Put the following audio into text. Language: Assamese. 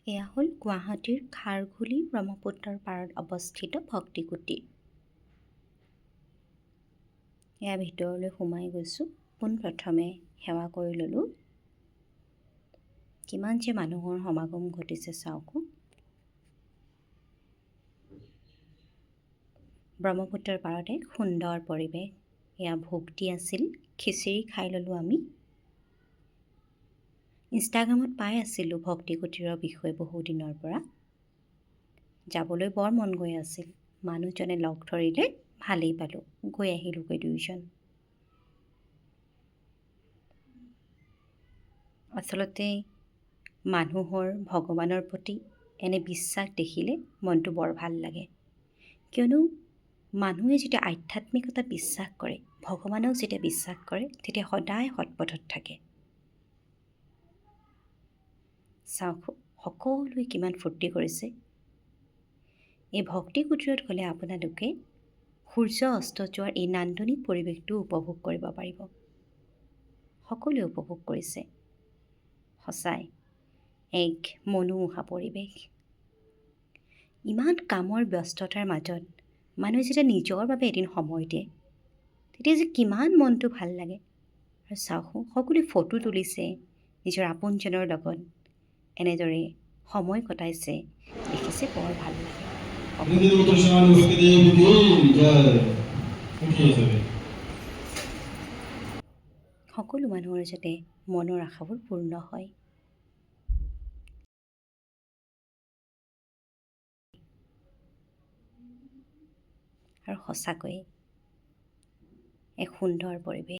এয়া হ'ল গুৱাহাটীৰ খাৰঘুলি ব্ৰহ্মপুত্ৰৰ পাৰত অৱস্থিত ভক্তিকুটী। এয়া ভিতৰলৈ সোমাই গৈছোঁ। পোনপ্ৰথমে সেৱা কৰি ল'লোঁ। কিমান যে মানুহৰ সমাগম ঘটিছে চাওক। ব্ৰহ্মপুত্ৰৰ পাৰতে সুন্দৰ পৰিৱেশ। এয়া ভক্তি আছিল। খিচিৰি খাই ল'লোঁ আমি। ইনষ্টাগ্ৰামত পাই আছিলোঁ ভক্তিকুটীৰৰ বিষয়ে বহুদিনৰ পৰা। যাবলৈ বৰ মন গৈ আছিল। মানুহজনে লগ ধৰিলে, ভালেই পালোঁ। গৈ আহিলোঁগৈ দুয়োজন। আচলতে মানুহৰ ভগৱানৰ প্ৰতি এনে বিশ্বাস দেখিলে মনটো বৰ ভাল লাগে। কিয়নো মানুহে যেতিয়া আধ্যাত্মিকতাত বিশ্বাস কৰে, ভগৱানক যেতিয়া বিশ্বাস কৰে, তেতিয়া সদায় সৎপথত থাকে। চাওক সকলোৱে কিমান ফূৰ্তি কৰিছে। এই ভক্তিকুটীৰত গ'লে আপোনালোকে সূৰ্য অস্ত যোৱাৰ এই নান্দনিক পৰিৱেশটো উপভোগ কৰিব পাৰিব। সকলোৱে উপভোগ কৰিছে। সঁচাই এক মনোমোহা পৰিৱেশ। ইমান কামৰ ব্যস্ততাৰ মাজত মানুহে যেতিয়া নিজৰ বাবে এদিন সময় দিয়ে, তেতিয়া যে কিমান মনটো ভাল লাগে। আৰু চাওক সকলোৱে ফটো তুলিছে নিজৰ আপোনজনৰ লগত। এনেদৰে সময় কটাইছে, দেখিছে বৰ ভাল লাগে। সকলো মানুহৰ যাতে মনৰ আশাবোৰ পূৰ্ণ হয়। আৰু সঁচাকৈয়ে এক সুন্দৰ পৰিৱেশ।